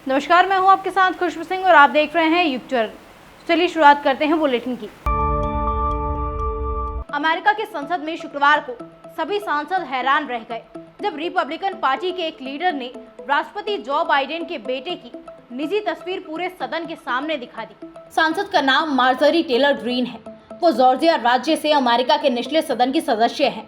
नमस्कार, मैं हूं आपके साथ खुशबू सिंह और आप देख रहे हैं युग चैनल। चलिए शुरुआत करते हैं बुलेटिन की। अमेरिका की संसद में शुक्रवार को सभी सांसद हैरान रह गए जब रिपब्लिकन पार्टी के एक लीडर ने राष्ट्रपति जो बाइडेन के बेटे की निजी तस्वीर पूरे सदन के सामने दिखा दी। सांसद का नाम मार्जरी टेलर ग्रीन है। वो जॉर्जिया राज्य से अमेरिका के निचले सदन की सदस्य हैं।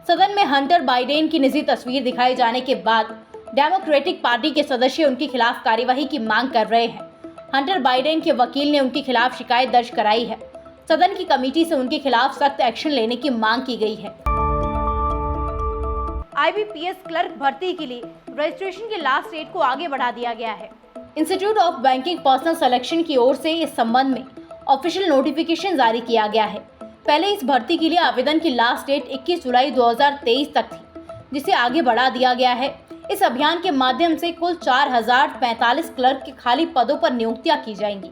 सदन में हंटर बाइडेन की निजी तस्वीर दिखाए जाने के बाद डेमोक्रेटिक पार्टी के सदस्य उनके खिलाफ कार्यवाही की मांग कर रहे हैं। हंटर बाइडेन के वकील ने उनके खिलाफ शिकायत दर्ज कराई है। सदन की कमेटी से उनके खिलाफ सख्त एक्शन लेने की मांग की गई है। IBPS क्लर्क भर्ती के लिए रजिस्ट्रेशन की लास्ट डेट को आगे बढ़ा दिया गया है। Institute of banking personal selection की ओर से इस संबंध में ऑफिशियल नोटिफिकेशन जारी किया गया है। पहले इस भर्ती के लिए आवेदन की लास्ट डेट 21 जुलाई 2023 तक थी, जिसे आगे बढ़ा दिया गया है। इस अभियान के माध्यम से कुल 4045 क्लर्क के खाली पदों पर नियुक्तियां की जाएंगी।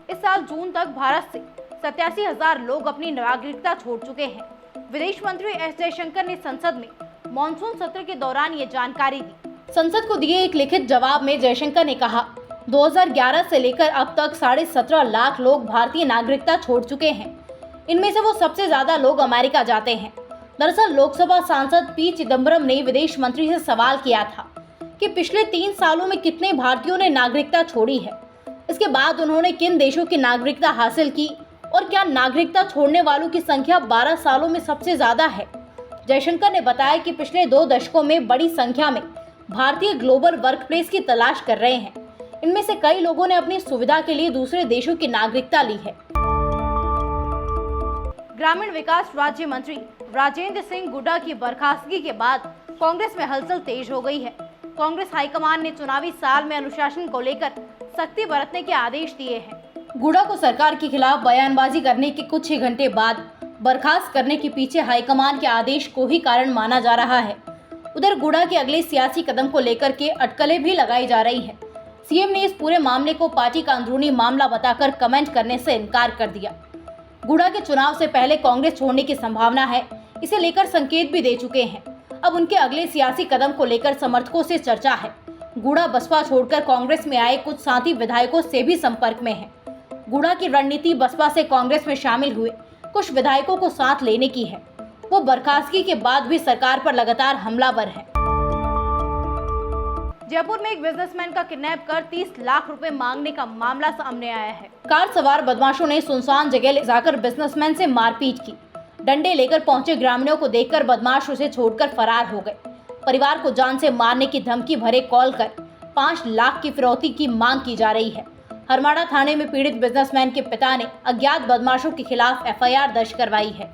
इस साल जून तक भारत से 87,000 लोग अपनी नागरिकता छोड़ चुके हैं। विदेश मंत्री एस जयशंकर ने संसद में मॉनसून सत्र के दौरान ये जानकारी दी। संसद को दिए एक लिखित जवाब में जयशंकर ने कहा, 2011 से लेकर अब तक 17.5 लाख लोग भारतीय नागरिकता छोड़ चुके हैं। इनमें से वो सबसे ज्यादा लोग अमेरिका जाते हैं। दरअसल लोकसभा सांसद पी चिदम्बरम ने विदेश मंत्री से सवाल किया था कि पिछले 3 सालों में कितने भारतीयों ने नागरिकता छोड़ी है। इसके बाद उन्होंने किन देशों की नागरिकता हासिल की और क्या नागरिकता छोड़ने वालों की संख्या 12 सालों में सबसे ज्यादा है। जयशंकर ने बताया कि पिछले 2 दशकों में बड़ी संख्या में भारतीय ग्लोबल वर्कप्लेस की तलाश कर रहे हैं। इनमें से कई लोगों ने अपनी सुविधा के लिए दूसरे देशों की नागरिकता ली है। ग्रामीण विकास राज्य मंत्री राजेंद्र सिंह गुड्डा की बर्खास्तगी के बाद कांग्रेस में हलचल तेज हो गई है। कांग्रेस हाईकमान ने चुनावी साल में अनुशासन को लेकर सख्ती बरतने के आदेश दिए हैं। गुड्डा को सरकार के खिलाफ बयानबाजी करने के कुछ ही घंटे बाद बर्खास्त करने के पीछे हाईकमान के आदेश को ही कारण माना जा रहा है। उधर गुड्डा के अगले सियासी कदम को लेकर के अटकलें भी लगाई जा रही है। सीएम ने इस पूरे मामले को पार्टी का अंदरूनी मामला बताकर कमेंट करने से इनकार कर दिया। गुड्डा के चुनाव से पहले कांग्रेस छोड़ने की संभावना है, इसे लेकर संकेत भी दे चुके हैं। अब उनके अगले सियासी कदम को लेकर समर्थकों से चर्चा है। गुड्डा बसपा छोड़कर कांग्रेस में आए कुछ साथी विधायकों से भी संपर्क में हैं। गुड्डा की रणनीति बसपा से कांग्रेस में शामिल हुए कुछ विधायकों को साथ लेने की है। वो बर्खास्तगी के बाद भी सरकार पर लगातार हमलावर है। जयपुर में एक बिजनेसमैन का किडनैप कर 30 लाख रुपए मांगने का मामला सामने आया है। कार सवार बदमाशों ने सुनसान जगह ले जाकर बिजनेसमैन से मारपीट की। डंडे लेकर पहुंचे ग्रामीणों को देखकर बदमाश उसे छोड़कर फरार हो गए। परिवार को जान से मारने की धमकी भरे कॉल कर 5 लाख की फिरौती की मांग की जा रही है। हरमाड़ा थाने में पीड़ित बिजनेसमैन के पिता ने अज्ञात बदमाशों के खिलाफ FIR दर्ज करवाई है।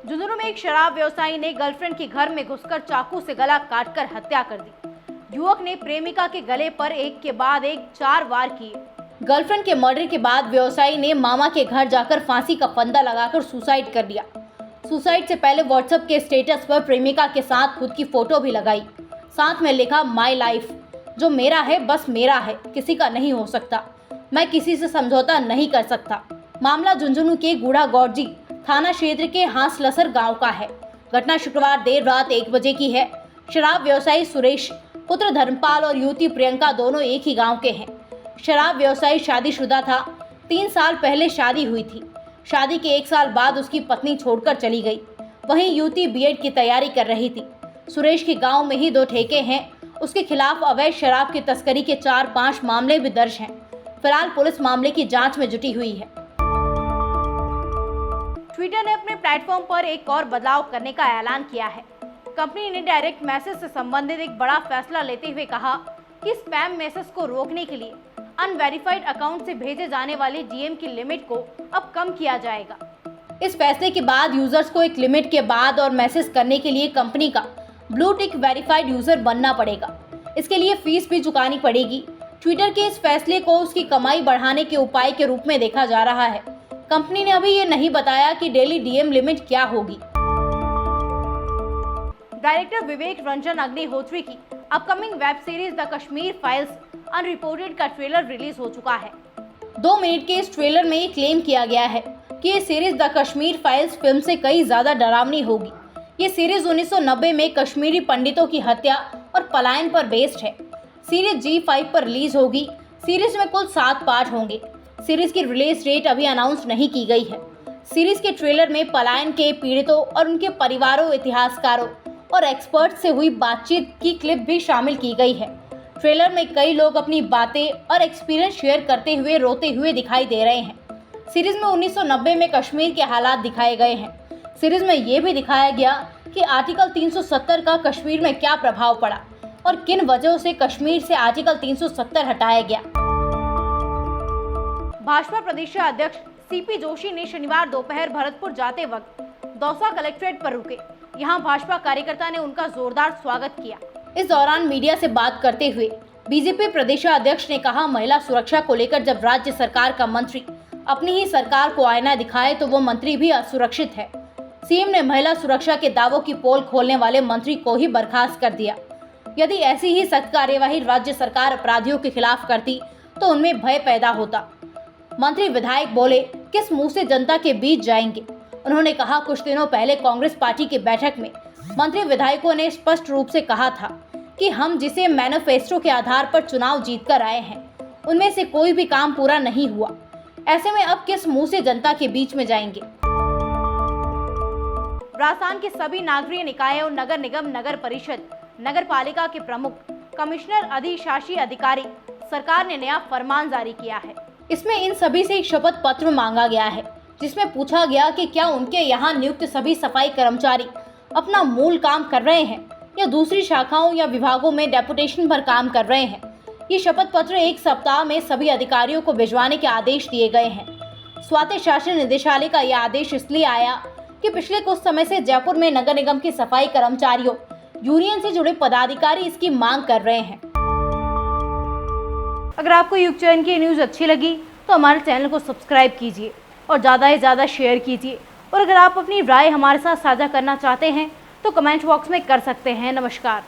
झुंझुनू में एक शराब व्यवसायी ने गर्लफ्रेंड के घर में घुसकर चाकू से गला काटकर हत्या कर दी। युवक ने प्रेमिका के गले पर एक के बाद एक 4 वार किए। गर्लफ्रेंड के मर्डर के बाद व्यवसायी ने मामा के घर जाकर फांसी का फंदा लगाकर सुसाइड कर लिया। सुसाइड से पहले व्हाट्सएप के स्टेटस पर प्रेमिका के साथ खुद की फोटो भी लगाई। साथ में लिखा, माई लाइफ, जो मेरा है बस मेरा है, किसी का नहीं हो सकता। मैं किसी से समझौता नहीं कर सकता। मामला झुंझुनू के गुड़ा गौरजी थाना क्षेत्र के हांसलसर गांव का है। घटना शुक्रवार देर रात 1 बजे की है। शराब व्यवसायी सुरेश पुत्र धर्मपाल और युवती प्रियंका दोनों एक ही गांव के हैं। शराब व्यवसायी शादीशुदा था। 3 साल पहले शादी हुई थी। शादी के 1 साल बाद उसकी पत्नी छोड़कर चली गई। वहीं युवती BEd की तैयारी कर रही थी। सुरेश के गांव में ही 2 ठेके हैं। उसके खिलाफ अवैध शराब की तस्करी के 4-5 मामले भी दर्ज हैं। फिलहाल पुलिस मामले की जांच में जुटी हुई है। ट्विटर ने अपने प्लेटफॉर्म पर एक और बदलाव करने का ऐलान किया है। कंपनी ने डायरेक्ट मैसेज से संबंधित एक बड़ा फैसला लेते हुए कहा कि स्पैम मैसेज को रोकने के लिए अनवेरिफाइड अकाउंट से भेजे जाने वाले DM की लिमिट को अब कम किया जाएगा। इस फैसले के बाद यूजर्स को एक लिमिट के बाद और मैसेज करने के लिए कंपनी का ब्लू टिक वेरीफाइड यूजर बनना पड़ेगा। इसके लिए फीस भी चुकानी पड़ेगी। ट्विटर के इस फैसले को उसकी कमाई बढ़ाने के उपाय के रूप में देखा जा रहा है। कंपनी ने अभी ये नहीं बताया कि डेली DM लिमिट क्या होगी। डायरेक्टर विवेक रंजन अग्निहोत्री की upcoming web series the Kashmir files unreported का ट्रेलर रिलीज हो चुका है। 2 मिनट के इस ट्रेलर में ये क्लेम किया गया है कि ये series the Kashmir files film से कई ज्यादा डरावनी होगी। ये सीरीज 1990 में कश्मीरी पंडितों की हत्या और पलायन पर बेस्ड है। सीरीज G5 पर रिलीज होगी। सीरीज में कुल 7 पार्ट होंगे। सीरीज की रिलीज डेट अभी अनाउंस नहीं की गई है। सीरीज के ट्रेलर में पलायन के पीड़ितों और उनके परिवारों, इतिहासकारों और एक्सपर्ट से हुई बातचीत की क्लिप भी शामिल की गई है। ट्रेलर में कई लोग अपनी बातें और एक्सपीरियंस शेयर करते हुए रोते हुए दिखाई दे रहे हैं। सीरीज में 1990 में कश्मीर के हालात दिखाए गए हैं। सीरीज में ये भी दिखाया गया कि आर्टिकल 370 का कश्मीर में क्या प्रभाव पड़ा और किन वजहों से कश्मीर से आर्टिकल 370 हटाया गया। भाजपा प्रदेश अध्यक्ष सीपी जोशी ने शनिवार दोपहर भरतपुर जाते वक्त दौसा कलेक्ट्रेट पर रुके। यहां भाजपा कार्यकर्ता ने उनका जोरदार स्वागत किया। इस दौरान मीडिया से बात करते हुए बीजेपी प्रदेश अध्यक्ष ने कहा, महिला सुरक्षा को लेकर जब राज्य सरकार का मंत्री अपनी ही सरकार को आईना दिखाए तो वो मंत्री भी असुरक्षित है। सीएम ने महिला सुरक्षा के दावों की पोल खोलने वाले मंत्री को ही बर्खास्त कर दिया। यदि ऐसी ही सख्त कार्यवाही राज्य सरकार अपराधियों के खिलाफ करती तो उनमें भय पैदा होता। मंत्री विधायक बोले, किस मुंह से जनता के बीच जाएंगे। उन्होंने कहा, कुछ दिनों पहले कांग्रेस पार्टी की बैठक में मंत्री विधायकों ने स्पष्ट रूप से कहा था कि हम जिसे मैनिफेस्टो के आधार पर चुनाव जीतकर आए हैं उनमें से कोई भी काम पूरा नहीं हुआ। ऐसे में अब किस मुंह से जनता के बीच में जाएंगे। राजस्थान के सभी नागरीय निकायों, नगर निगम, नगर परिषद, नगर पालिका के प्रमुख, कमिश्नर, अधिशासी अधिकारी सरकार ने नया फरमान जारी किया है। इसमें इन सभी से एक शपथ पत्र मांगा गया है, जिसमें पूछा गया कि क्या उनके यहाँ नियुक्त सभी सफाई कर्मचारी अपना मूल काम कर रहे हैं या दूसरी शाखाओं या विभागों में डेपुटेशन पर काम कर रहे हैं। ये शपथ पत्र 1 सप्ताह में सभी अधिकारियों को भिजवाने के आदेश दिए गए हैं। स्वायत्त शासन निदेशालय का यह आदेश इसलिए आया कि पिछले कुछ समय से जयपुर में नगर निगम के सफाई कर्मचारियों यूनियन से जुड़े पदाधिकारी इसकी मांग कर रहे हैं। अगर आपको युग चैनल की न्यूज़ अच्छी लगी तो हमारे चैनल को सब्सक्राइब कीजिए और ज़्यादा से ज़्यादा शेयर कीजिए। और अगर आप अपनी राय हमारे साथ साझा करना चाहते हैं तो कमेंट बॉक्स में कर सकते हैं। नमस्कार।